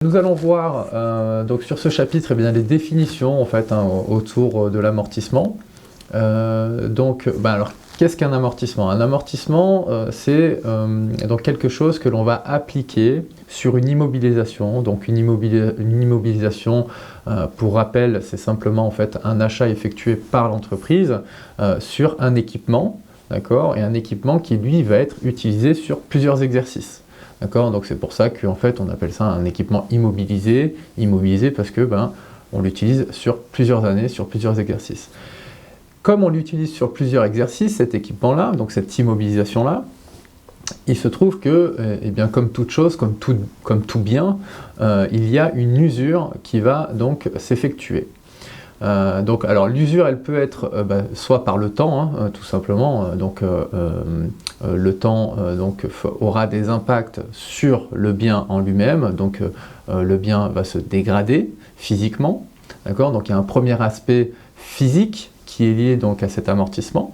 Nous allons voir donc sur ce chapitre les définitions en fait autour de l'amortissement. Alors qu'est-ce qu'un amortissement? Un amortissement c'est donc quelque chose que l'on va appliquer sur une immobilisation. Donc une immobilisation, pour rappel, c'est simplement en fait un achat effectué par l'entreprise sur un équipement, d'accord, et un équipement qui lui va être utilisé sur plusieurs exercices. D'accord, donc c'est pour ça qu'en fait on appelle ça un équipement immobilisé parce que on l'utilise sur plusieurs années, sur plusieurs exercices. Comme on l'utilise sur plusieurs exercices, cet équipement-là, donc cette immobilisation-là, il se trouve que, comme toute chose, comme tout bien, il y a une usure qui va donc s'effectuer. Alors l'usure elle peut être soit par le temps, tout simplement, le temps aura des impacts sur le bien en lui-même, donc le bien va se dégrader physiquement, d'accord, donc il y a un premier aspect physique qui est lié donc à cet amortissement.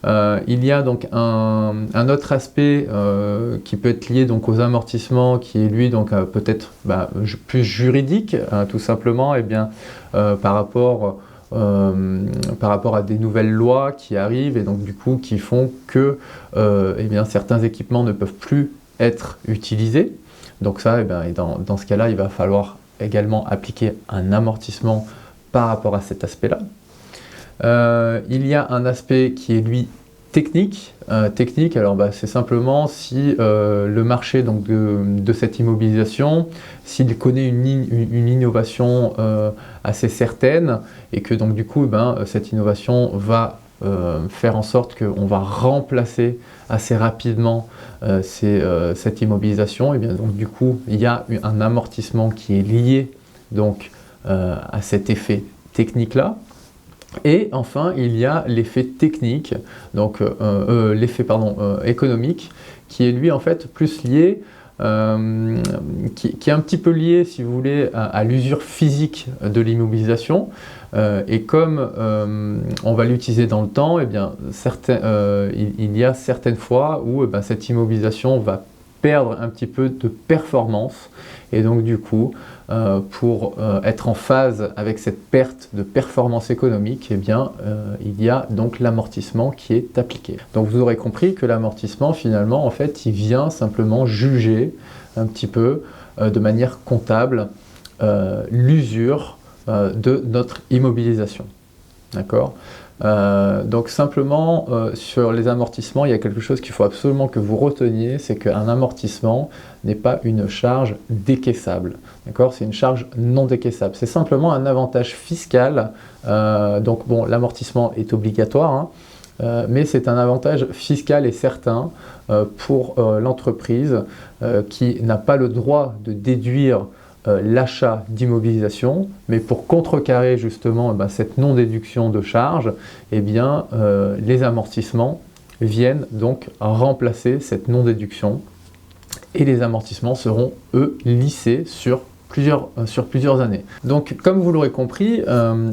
Il y a donc un autre aspect qui peut être lié donc aux amortissements, qui est lui donc peut-être plus juridique, tout simplement, par rapport à des nouvelles lois qui arrivent et donc du coup qui font que certains équipements ne peuvent plus être utilisés. Donc ça, dans ce cas-là, il va falloir également appliquer un amortissement par rapport à cet aspect-là. Il y a un aspect qui est lui technique. Alors c'est simplement si le marché donc, de cette immobilisation, s'il connaît une innovation assez certaine et que donc du coup cette innovation va faire en sorte qu'on va remplacer assez rapidement cette immobilisation, donc du coup il y a un amortissement qui est lié donc à cet effet technique là. Et enfin, il y a l'effet technique, donc l'effet économique, qui est lui en fait plus lié, qui est un petit peu lié, si vous voulez, à l'usure physique de l'immobilisation. Et comme on va l'utiliser dans le temps, il y a certaines fois où cette immobilisation va perdre un petit peu de performance. Et donc du coup, pour être en phase avec cette perte de performance économique, il y a donc l'amortissement qui est appliqué. Donc vous aurez compris que l'amortissement, finalement, en fait, il vient simplement juger un petit peu de manière comptable l'usure de notre immobilisation. D'accord ? Donc simplement sur les amortissements, il y a quelque chose qu'il faut absolument que vous reteniez, c'est qu'un amortissement n'est pas une charge décaissable. D'accord ? C'est une charge non décaissable. C'est simplement un avantage fiscal. Donc bon, l'amortissement est obligatoire, mais c'est un avantage fiscal et certain pour l'entreprise qui n'a pas le droit de déduire l'achat d'immobilisation, mais pour contrecarrer justement cette non-déduction de charges, les amortissements viennent donc remplacer cette non-déduction et les amortissements seront eux lissés sur plusieurs années. Donc comme vous l'aurez compris,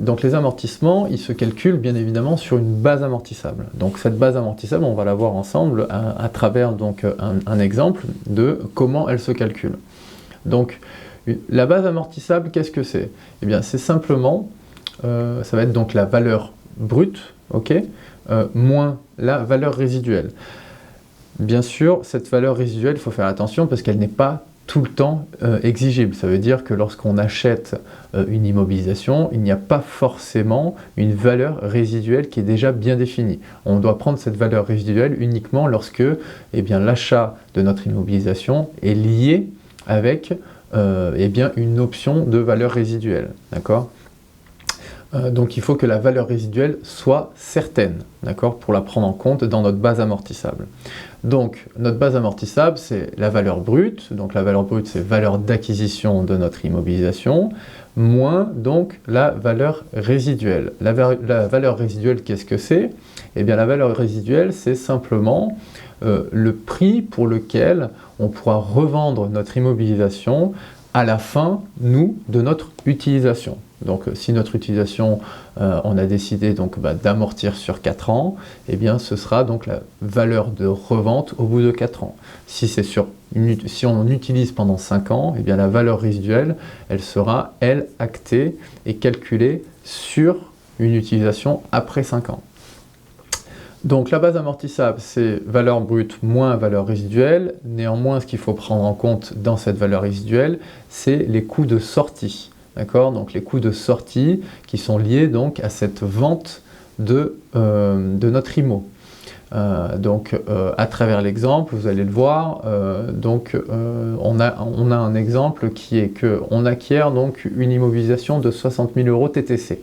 donc les amortissements ils se calculent bien évidemment sur une base amortissable. Donc cette base amortissable on va la voir ensemble à travers donc un exemple de comment elle se calcule. Donc la base amortissable, qu'est-ce que c'est? C'est simplement, ça va être donc la valeur brute, moins la valeur résiduelle. Bien sûr, cette valeur résiduelle, il faut faire attention parce qu'elle n'est pas tout le temps exigible. Ça veut dire que lorsqu'on achète une immobilisation, il n'y a pas forcément une valeur résiduelle qui est déjà bien définie. On doit prendre cette valeur résiduelle uniquement lorsque l'achat de notre immobilisation est lié avec une option de valeur résiduelle, d'accord ? Donc il faut que la valeur résiduelle soit certaine, d'accord, pour la prendre en compte dans notre base amortissable. Donc notre base amortissable c'est la valeur brute, donc la valeur brute c'est valeur d'acquisition de notre immobilisation, moins donc la valeur résiduelle. La valeur résiduelle qu'est-ce que c'est? La valeur résiduelle c'est simplement le prix pour lequel on pourra revendre notre immobilisation à la fin, de notre utilisation. Donc si notre utilisation, on a décidé donc d'amortir sur 4 ans, eh bien ce sera donc la valeur de revente au bout de 4 ans. Si on en utilise pendant 5 ans, eh bien la valeur résiduelle, elle sera, elle, actée et calculée sur une utilisation après 5 ans. Donc la base amortissable, c'est valeur brute moins valeur résiduelle. Néanmoins, ce qu'il faut prendre en compte dans cette valeur résiduelle, c'est les coûts de sortie. D'accord? Donc les coûts de sortie qui sont liés donc à cette vente de notre IMO. À travers l'exemple, vous allez le voir, on a un exemple qui est qu'on acquiert donc une immobilisation de 60 000 € TTC.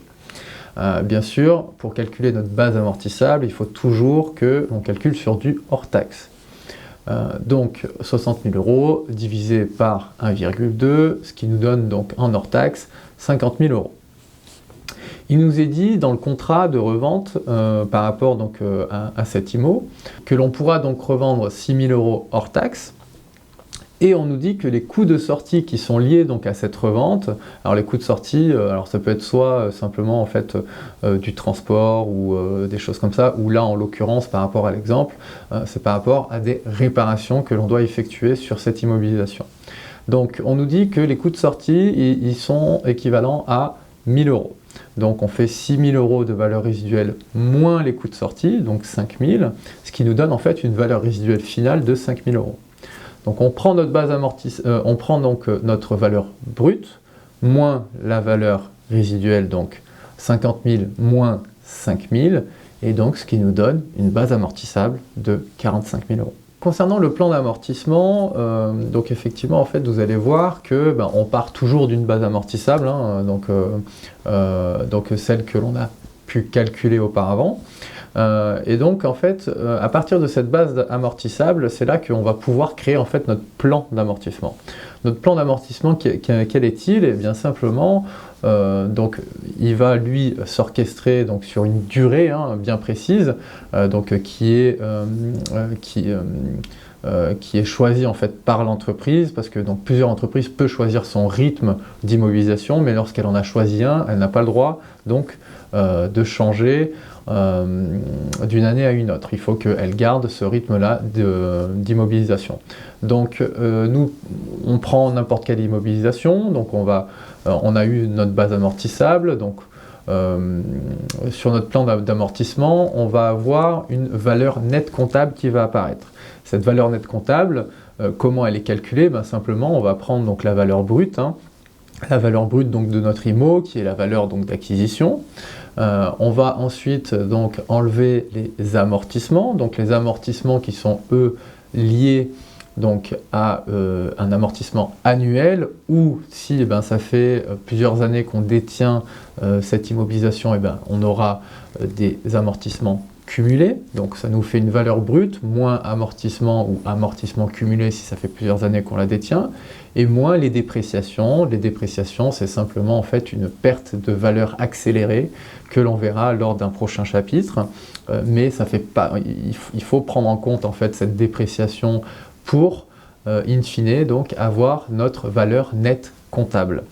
Bien sûr, pour calculer notre base amortissable, il faut toujours que l'on calcule sur du hors taxe. Donc 60 000 € divisé par 1,2, ce qui nous donne donc en hors taxe 50 000 €. Il nous est dit dans le contrat de revente par rapport donc, à cet IMO que l'on pourra donc revendre 6 000 € hors taxe. Et on nous dit que les coûts de sortie qui sont liés donc à cette revente, alors les coûts de sortie, alors ça peut être soit simplement en fait du transport ou des choses comme ça, ou là en l'occurrence par rapport à l'exemple, c'est par rapport à des réparations que l'on doit effectuer sur cette immobilisation. Donc on nous dit que les coûts de sortie, ils sont équivalents à 1 000 €. Donc on fait 6 000 € de valeur résiduelle moins les coûts de sortie, donc 5 000, ce qui nous donne en fait une valeur résiduelle finale de 5 000 €. Donc on prend notre base on prend donc notre valeur brute moins la valeur résiduelle, donc 50 000 moins 5 000, et donc ce qui nous donne une base amortissable de 45 000 €. Concernant le plan d'amortissement, donc effectivement en fait vous allez voir que on part toujours d'une base amortissable, hein, donc celle que l'on a pu calculer auparavant. Et donc en fait, à partir de cette base amortissable, c'est là qu'on va pouvoir créer en fait notre plan d'amortissement. Notre plan d'amortissement, quel est-il? Eh bien simplement, donc il va lui s'orchestrer donc sur une durée bien précise, qui est choisi en fait par l'entreprise, parce que donc plusieurs entreprises peuvent choisir son rythme d'immobilisation, mais lorsqu'elle en a choisi un, elle n'a pas le droit donc de changer d'une année à une autre. Il faut qu'elle garde ce rythme-là d'immobilisation. Donc nous, on prend n'importe quelle immobilisation, donc on a eu notre base amortissable, donc sur notre plan d'amortissement, on va avoir une valeur nette comptable qui va apparaître. Cette valeur nette comptable, comment elle est calculée? Simplement, on va prendre donc la valeur brute, la valeur brute donc de notre IMO, qui est la valeur donc d'acquisition. On va ensuite donc enlever les amortissements, donc les amortissements qui sont eux liés donc à un amortissement annuel, ou si ça fait plusieurs années qu'on détient cette immobilisation, on aura des amortissements cumulés, donc ça nous fait une valeur brute, moins amortissement ou amortissement cumulé si ça fait plusieurs années qu'on la détient, et moins les dépréciations. Les dépréciations, c'est simplement en fait une perte de valeur accélérée que l'on verra lors d'un prochain chapitre, mais ça fait pas, il faut prendre en compte en fait cette dépréciation pour, in fine, donc avoir notre valeur nette comptable.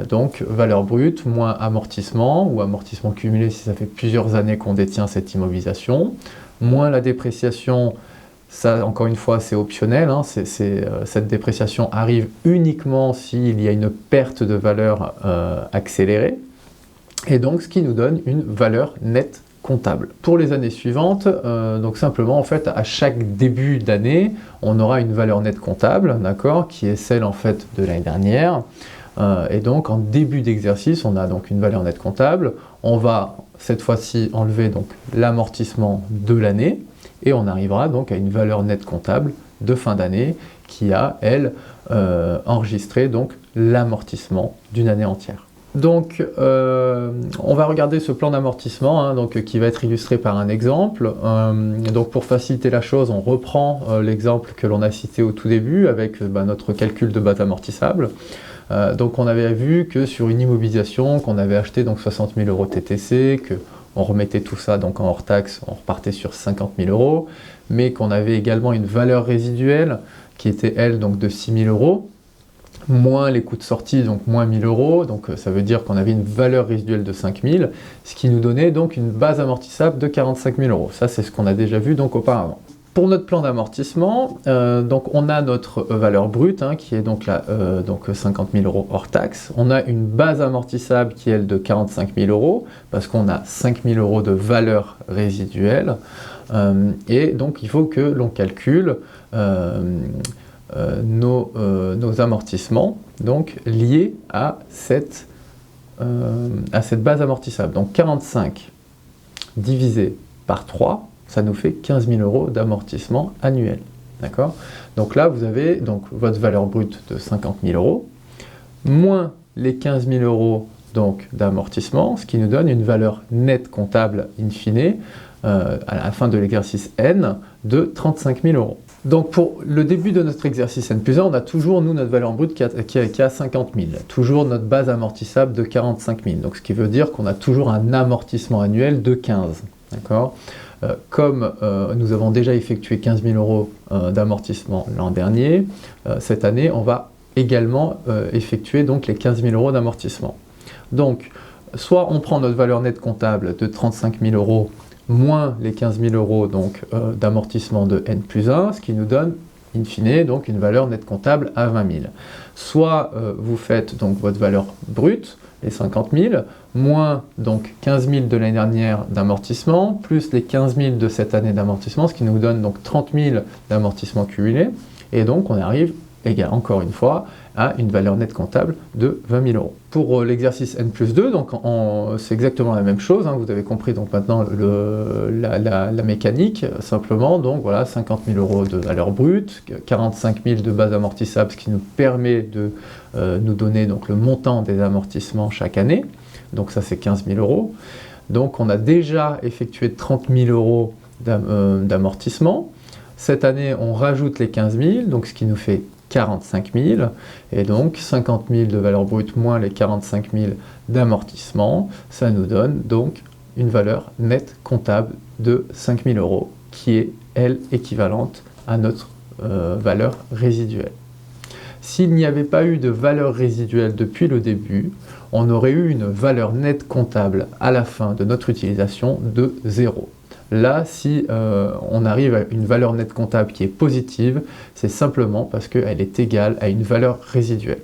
Donc valeur brute moins amortissement ou amortissement cumulé si ça fait plusieurs années qu'on détient cette immobilisation, moins la dépréciation, ça encore une fois c'est optionnel, cette dépréciation arrive uniquement s'il y a une perte de valeur accélérée, et donc ce qui nous donne une valeur nette comptable. Pour les années suivantes, donc simplement en fait à chaque début d'année, on aura une valeur nette comptable, d'accord, qui est celle en fait de l'année dernière. Et donc en début d'exercice, on a donc une valeur nette comptable. On va cette fois-ci enlever donc l'amortissement de l'année et on arrivera donc à une valeur nette comptable de fin d'année qui a, elle, enregistré donc l'amortissement d'une année entière. Donc on va regarder ce plan d'amortissement qui va être illustré par un exemple. Donc pour faciliter la chose, on reprend l'exemple que l'on a cité au tout début avec notre calcul de base amortissable. Donc on avait vu que sur une immobilisation qu'on avait acheté donc 60 000 € TTC, qu'on remettait tout ça donc en hors taxe, on repartait sur 50 000 €, mais qu'on avait également une valeur résiduelle qui était elle donc de 6 000 €. moins les coûts de sortie, donc moins 1000 euros, donc ça veut dire qu'on avait une valeur résiduelle de 5000, ce qui nous donnait donc une base amortissable de 45 000 euros. Ça, c'est ce qu'on a déjà vu donc auparavant. Pour notre plan d'amortissement, donc on a notre valeur brute, hein, qui est donc là, donc 50 000 euros hors taxe. On a une base amortissable qui est elle de 45 000 euros, parce qu'on a 5 000 euros de valeur résiduelle. Et donc il faut que l'on calcule nos amortissements donc, liés à cette base amortissable. Donc 45 divisé par 3, ça nous fait 15 000 euros d'amortissement annuel. D'accord? Donc là, vous avez donc, votre valeur brute de 50 000 euros, moins les 15 000 euros d'amortissement, ce qui nous donne une valeur nette comptable in fine, à la fin de l'exercice N, de 35 000 euros. Donc pour le début de notre exercice N+1, on a toujours, nous, notre valeur brute qui a 50 000, toujours notre base amortissable de 45 000, donc ce qui veut dire qu'on a toujours un amortissement annuel de 15. D'accord? Comme nous avons déjà effectué 15 000 euros d'amortissement l'an dernier, cette année, on va également effectuer donc les 15 000 euros d'amortissement. Donc, soit on prend notre valeur nette comptable de 35 000 euros moins les 15 000 euros d'amortissement de N+1, ce qui nous donne in fine donc une valeur nette comptable à 20 000. Soit vous faites donc votre valeur brute, les 50 000, moins donc 15 000 de l'année dernière d'amortissement, plus les 15 000 de cette année d'amortissement, ce qui nous donne donc 30 000 d'amortissement cumulé, et donc on arrive, encore une fois, à une valeur nette comptable de 20 000 euros. Pour l'exercice N+2, donc c'est exactement la même chose, hein, vous avez compris donc maintenant la mécanique, simplement, donc voilà, 50 000 euros de valeur brute, 45 000 de base amortissable, ce qui nous permet de nous donner donc le montant des amortissements chaque année, donc ça c'est 15 000 euros. Donc on a déjà effectué 30 000 euros d'amortissement. Cette année, on rajoute les 15 000, donc ce qui nous fait 45 000, et donc 50 000 de valeur brute moins les 45 000 d'amortissement, ça nous donne donc une valeur nette comptable de 5 000 euros, qui est, elle, équivalente à notre valeur résiduelle. S'il n'y avait pas eu de valeur résiduelle depuis le début, on aurait eu une valeur nette comptable à la fin de notre utilisation de 0. Là, si on arrive à une valeur nette comptable qui est positive, c'est simplement parce qu'elle est égale à une valeur résiduelle.